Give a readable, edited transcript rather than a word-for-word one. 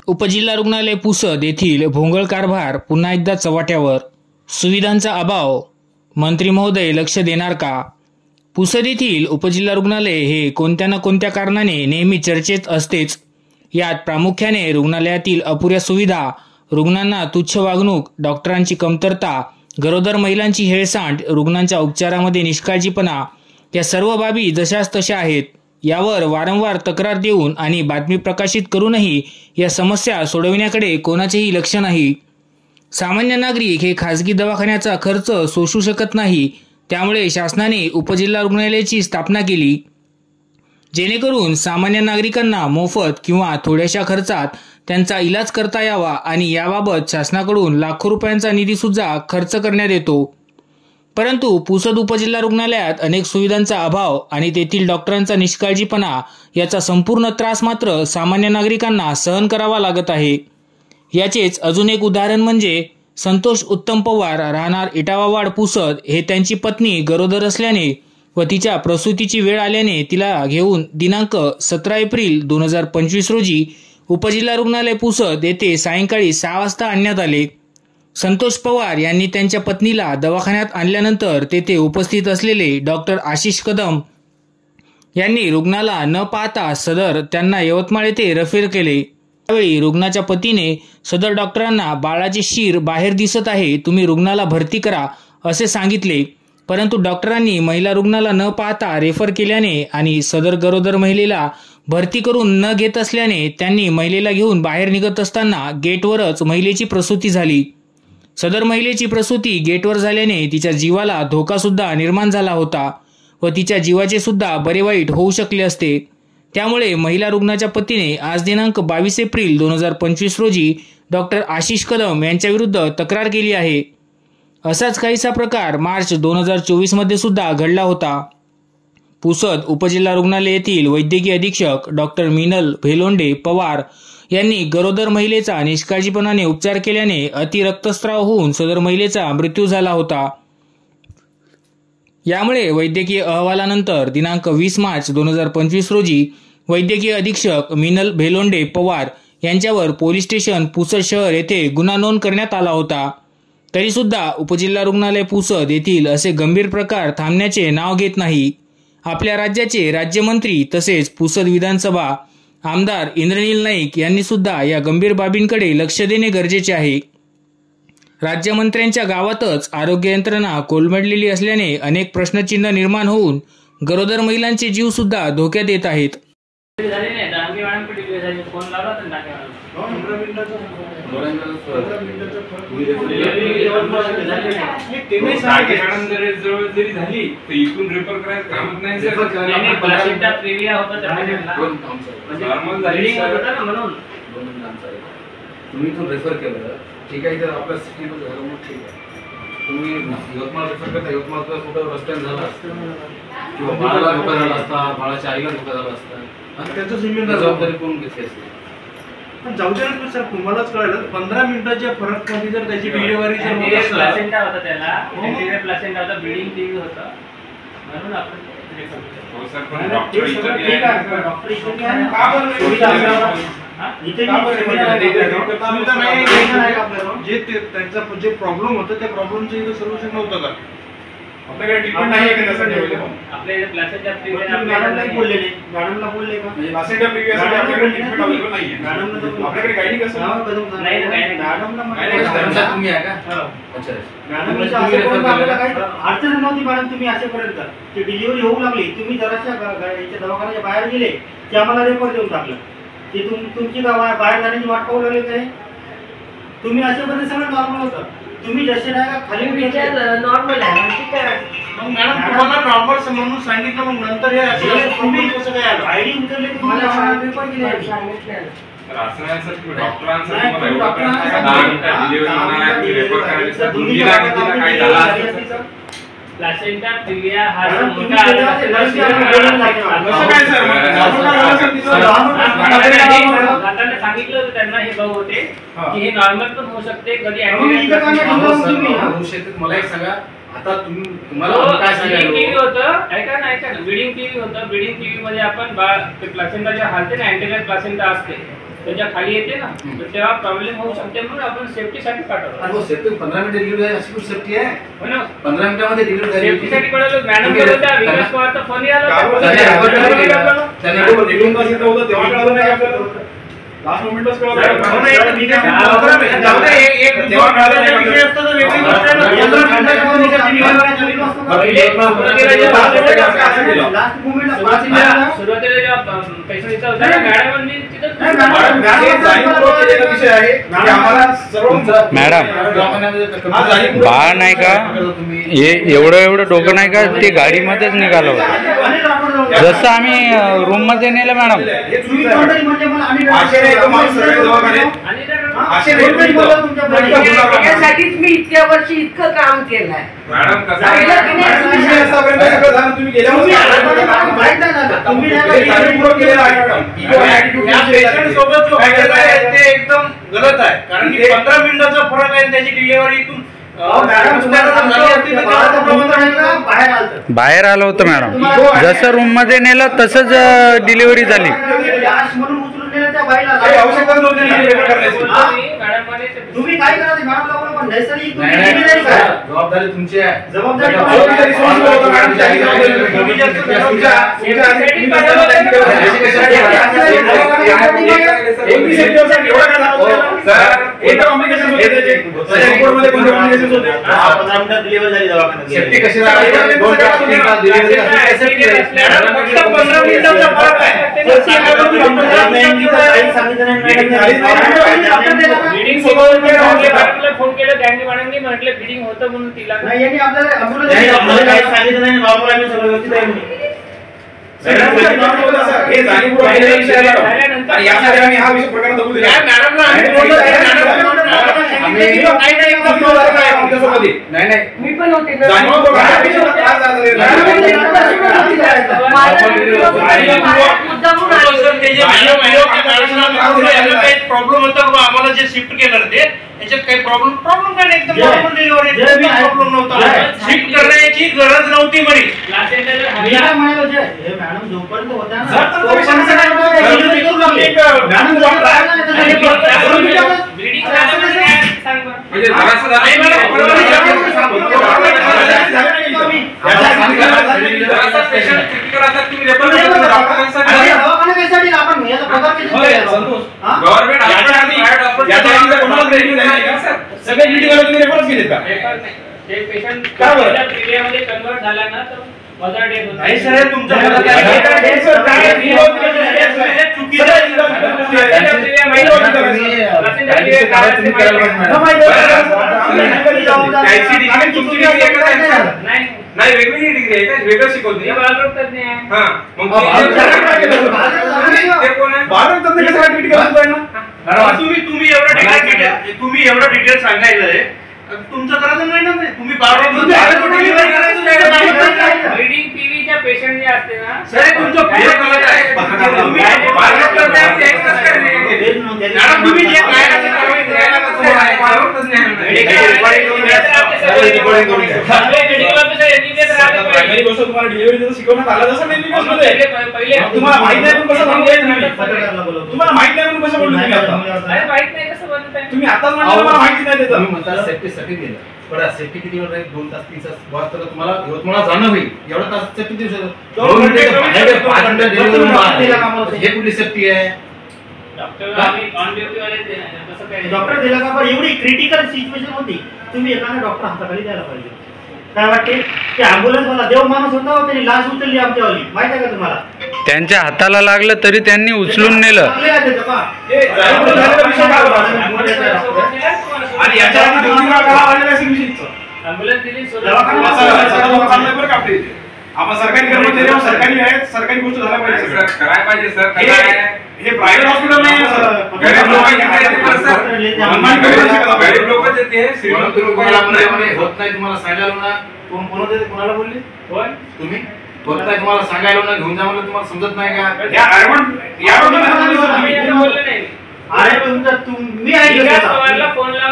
उपजिल्हा रुग्णालय पुसद येथील भोंगळ कारभार पुन्हा एकदा चव्हाट्यावर. सुविधांचा अभाव, मंत्री महोदय लक्ष देणार का? पुसद येथील उपजिल्हा रुग्णालय हे कोणत्या ना कोणत्या कारणाने नेहमी चर्चेत असतेच. यात प्रामुख्याने रुग्णालयातील अपुऱ्या सुविधा, रुग्णांना तुच्छ वागणूक, डॉक्टरांची कमतरता, गरोदर महिलांची हेळसांड, रुग्णांच्या उपचारामध्ये निष्काळजीपणा या सर्व बाबी जशाच तशा आहेत. यावर वारंवार तक्रार देऊन आणि बातमी प्रकाशित करूनही या समस्या सोडविण्याकडे कोणाचेही लक्ष नाही. सामान्य नागरिक हे खासगी दवाखान्याचा खर्च सोसू शकत नाही. त्यामुळे शासनाने उपजिल्हा रुग्णालयाची स्थापना केली, जेणेकरून सामान्य नागरिकांना मोफत किंवा थोड्याशा खर्चात त्यांचा इलाज करता यावा आणि याबाबत शासनाकडून लाखो रुपयांचा निधी सुद्धा खर्च करण्यात येतो. परंतु पुसद उपजिल्हा रुग्णालयात अनेक सुविधांचा अभाव आणि तेथील डॉक्टरांचा निष्काळजीपणा याचा संपूर्ण त्रास मात्र सामान्य नागरिकांना सहन करावा लागत आहे. याचेच अजून एक उदाहरण म्हणजे संतोष उत्तम पवार, राहणार इटावावाड पुसद, हे त्यांची पत्नी गरोदर असल्याने व तिच्या प्रसूतीची वेळ आल्याने तिला घेऊन दिनांक 17 एप्रिल 2025 रोजी उपजिल्हा रुग्णालय पुसद येथे सायंकाळी 6 वाजता आणण्यात आले. संतोष पवार यांनी त्यांच्या पत्नीला दवाखान्यात आणल्यानंतर तेथे उपस्थित असलेले डॉक्टर आशिष कदम यांनी रुग्णाला न पाहता सदर त्यांना यवतमाळ येथे रेफर केले. त्यावेळी रुग्णाच्या पतीने सदर डॉक्टरांना बाळाचे शीर बाहेर दिसत आहे, तुम्ही रुग्णाला भरती करा असे सांगितले. परंतु डॉक्टरांनी महिला रुग्णाला न पाहता रेफर केल्याने आणि सदर गरोदर महिलेला भरती करून न घेत असल्याने त्यांनी महिलेला घेऊन बाहेर निघत असताना गेटवरच महिलेची प्रसूती झाली. सदर महिलेची प्रसूती गेटवर झाल्याने तिच्या जीवाला धोका सुद्धा निर्माण झाला होता व तिच्या जीवाचे सुद्धा बरे वाईट होऊ शकले असते. त्यामुळे महिला रुग्णाच्या पतीने आज दिनांक 22 एप्रिल 2025 रोजी डॉक्टर आशिष कदम यांच्या विरुद्ध तक्रार केली आहे. असाच काहीसा प्रकार मार्च 2024 मध्ये सुद्धा घडला होता. पुसद उपजिल्हा रुग्णालय येथील वैद्यकीय अधीक्षक डॉक्टर मिनल भेलोंडे पवार यांनी गरोदर महिलेचा निष्काळजीपणाने उपचार केल्याने अति रक्तस्राव होऊन सदर महिलेचा मृत्यू झाला होता. यामुळे वैद्यकीय अहवालानंतर दिनांक 20 मार्च 2025 रोजी वैद्यकीय अधीक्षक मिनल भेलोंडे पवार यांच्यावर पोलीस स्टेशन पुसद शहर येथे गुन्हा नोंद करण्यात आला होता. तरी सुद्धा उपजिल्हा रुग्णालय पुसद येथील असे गंभीर प्रकार थांबण्याचे नाव घेत नाही. आपल्या राज्याचे राज्यमंत्री तसेच पुसद विधानसभा आमदार इंद्रनील नाईक यांनी सुद्धा या गंभीर बाबींकडे लक्ष देणे गरजेचे आहे. राज्यमंत्र्यांच्या गावातच आरोग्य यंत्रणा कोलमडलेली असल्याने अनेक प्रश्नचिन्ह निर्माण होऊन गरोदर महिलांचे जीव सुद्धा धोक्यात येत आहेत. तुम्ही तो रेफर केलं ठीक आहे, तर आपल्या सिटीमध्ये झालं मग ठीक आहे. तुम्ही यवतमाळ रेफर करता, यवतमाळचा कुठं रस्त्याने झाला किंवा बाळाला धोका झाला असता, बाळाच्या आईला धोका झाला असता आणि त्याचं जबाबदारी कोण घेतली असते? पण जाऊ दे ना सर, तुम्हालाच कळलं 15 मिनिटाच्या फरक मध्ये जर त्याची डिलिव्हरी प्लासेंटा होता, त्याला एंटीरियर प्लासेंटा होता, ब्लीडिंग टीव्ही होता, म्हणून आपण जे प्रॉब्लेम होतं त्या प्रॉब्लेमचं इथं सोल्युशन नव्हतं का? आपल्याकडे ट्रीटमेंट नाही आहे का? आपल्या प्लासेंटा मॅडमला बोलले का? प्लासेंटा प्रिव्हियससाठी आपल्याकडे ट्रीटमेंट अवेलेबल नाही आहे. आपल्याकडे गायनिंग कसं नाही, मॅडमला तुम्ही आहे का? अच्छा, आपल्याला काही अडचण नव्हती मॅडम. तुम्ही असेपर्यंत ती डिलिव्हरी होऊ लागली, तुम्ही जराशा दवाखान्याच्या बाहेर गेले की आम्हाला रेफर देऊन टाकलं. ते तुमची बाहेर जाण्याची वाट पाहू लागले काय? तुम्ही असेपर्यंत सगळं नॉर्मल होतं. तुम्ही जसे नाही का खाली नॉर्मल आहे, ठीक आहे. मग मॅडम तुम्हाला नॉर्मल म्हणून सांगितलं, मग नंतर हे असं तुम्ही कसं काय आलं? आयडी उतरले तुम्हाला रेफर केले सांगितलं. प्लासेंटा प्रिव्हिया हा सांगितलं होतं त्यांना, हे भाऊ होते की हे नॉर्मल पण होऊ शकते, कधी मला एक सांगा, आता तुम्हाला काय सांगितलं होतं? ऐका ना, ब्लीडिंग टीव्ही होतं. ब्लीडिंग टीव्ही मध्ये आपण प्लासेंटा जे हालते ना, अँटेरियर प्लासेंटा असते, त्याच्या खाली येते ना, तर तेव्हा प्रॉब्लेम होऊ शकते म्हणून आपण सेफ्टीसाठी पाठवतो. आणि सेफ्टी 15 मिनिटं डिलिव्हरी आहे अशी कुठे सेफ्टी आहे? हो ना, 15 मिनिटामध्ये डिलिव्हरी झाली. सेफ्टीसाठी पडलो. मॅडम बोलत होत्या विकास पवारचा फोन यायला त्यांनी होता. त्यांनी लास्ट मोमेंटच जाऊ दे, एक तेव्हा कळलं नाही. विषय असतो तर वेगळी गोष्ट आहे ना. 15 मिनिटाच्या मध्ये लास्ट मोमेंटला 5 मिनिटं सुरुवातीला जेव्हा पेशंटचा होता ना, गाड्यामध्ये तिथं विषय आहे की आम्हाला सर्व मॅडम, बाळ नाही का हे एवढं डोकं नाही का ते गाडीमध्येच निघालं होतं. जसं आम्ही रूम मध्ये नेलं मॅडम. हे चुकीचं आहे. असे नाही तुम्हाला सगळे दवाखाने आणि त्या असे नाही तुम्ही त्यासाठीच मी इतक्या वर्षी इतकं काम केलंय. मॅडम कसं झालं की नाही? तुम्ही आतापर्यंत सगळं झालं, तुम्ही गेल्यावर सोबत जो घडलेलं आहे ते एकदम गलत आहे. कारण की 15 मिनिटाचा फरक आहे त्याची डिलिव्हरी इथून बाहेर आलं होतं मॅडम. जसं रूम मध्ये नेलं तसंच डिलिव्हरी झाली. म्हणून उचलून नेलं त्या बाईला. काही आवश्यकता नव्हती डिलिव्हरी करण्याची. गाड्यामध्ये तुम्ही काय करायचं मॅडम लोकांना पण नैसर्गिक तुम्ही नाही, डिलिव्हरी नाही, करा. जबाबदारी तुमची आहे. जबाबदारी जबाबदारी सोडून होतं मॅडम. त्याची जबाबदारी तुम्ही जास्त तुमच्या सेफ्टी कशी राहावी? 2 तास 3 तास डिलिव्हरी असते. सेफ्टी आहे. फक्त 15 मिनिटाचा फरक आहे. फोन केला त्यांनी मॅडमनी म्हटलं बिडिंग होतं म्हणून तिला नाही, यांनी आपल्याला ambulance हे जाणीवपूर्वक केलेला विषय आहे मॅडम. आणि यासाठी आम्ही हा विषय प्रकरण दाखवू दिला. नाही नाही मी पण होते ना. जाणीवपूर्वक हा विषय त्रास झाला नाही. मुद्दामून आले. प्रॉब्लेम होता बाबा आम्हाला जे शिफ्ट केलं ते याच्यात काही प्रॉब्लेम काय नाही. एकदम नॉर्मल डिलिव्हरी प्रॉब्लेम नव्हता. शिफ्ट करण्याची गरज नव्हती म्हणे. मी काय म्हणालो जे हे मॅडम जोपर्यंत होत्या ना तोपर्यंत डिलिव्हरी करू लागले. मॅडम बिडिंग सांग बरं. म्हणजे जरासं झालं. जरासा पेशंट क्रिटिकल असतात तुम्ही रेफर करता डॉक्टरांसाठी. दवाखाना कशासाठी आपण याचा पगार किती संतोष गव्हर्नमेंट सगळे मीटिंगला तुम्ही रेफरच केले का? पेपर नाही. ते पेशंट का बरं? क्रियामध्ये कन्वर्ट झाला ना तर मदर डेथ होता. नाही सर, हे तुमचं नाही, मदत आहे. नाही, हे काय नाही, डेट सर, काय नाही, हे चुकीचं आहे. नाही वेगवेगळी डिग्री आहे का? वेगळं शिकवते. हे बालरोग तज्ञ आहे. हा मग ते कोण आहे? तुम्ही एवढं डिटेल सांगायचंय तुमचं करायचं नाही ना. तुम्ही ब्लीडिंग टीव्हीच्या पेशंट जे असते ना सर तुमचं पूर्ण गलत आहे. तुम्ही जे काय प्रायमरी गोष्ट तुम्हाला डिलिव्हरी शिकवण्यात आलं जसं नाही पहिले तुम्हाला माहित नाही पण कसं सांगताय तुम्हाला माहित नाही पण कसं बोलतो तुम्ही आता माहित नाही कसं बनत तुम्ही आताच म्हणता मला माहिती नाही त्याचं. तुम्ही म्हणता सेफ्टीसाठी दिलं. बरं सेफ्टी किती वेळ राहील? 2 तास 3 तास बस तर तुम्हाला यवतमाळला जाणं होईल. एवढा तास सेफ्टी देऊ शकतो. 2 मिनिटं 5 मिनिटं डिलिव्हरी. हे कुठली सेफ्टी आहे? डॉक्टर आम्ही ऑन ड्युटी वाले ते नाही तसं काही डॉक्टर दिला का पण एवढी क्रिटिकल सिच्युएशन होती तुम्ही एखादा डॉक्टर हाताखाली द्यायला पाहिजे. काय वाटते ते अँब्युलन्स वाला देव माणूस होता त्यांनी लाश उचलली आमच्यावाली माहिती आहे का तुम्हाला? त्यांच्या हाताला लागलं तरी त्यांनी उचलून नेलं. चांगले आहे त्याचं पहा. हे जाणीव झालेला विषय काय होता? आणि याच्या आधी 2-3 वेळा करा आलेला असेल विषयीचं. ॲम्ब्युलन्स दिली दवाखाना चाललाय बरं का आपल्या इथे. आपण सरकारी कर्मचारी आहोत, सरकारी आहेत, सरकारी गोष्ट झाल्या पाहिजे सर. करायला पाहिजे सर. हे प्रायव्हेट हॉस्पिटल नाही सर. गरीब लोक गरीब लोक येते म्हणून तुम्ही कोणाला म्हणे होत नाही तुम्हाला सांगायला ना. कोणाला बोलले? कोण तुम्ही होत नाही तुम्हाला सांगायला ना घेऊन जा म्हणलं तुम्हाला समजत नाही का? या ॲडव्हान्स या बोलले नाही. अरे तुमचं तुम्ही ऐकलं विकास का? पवारला फोन लावून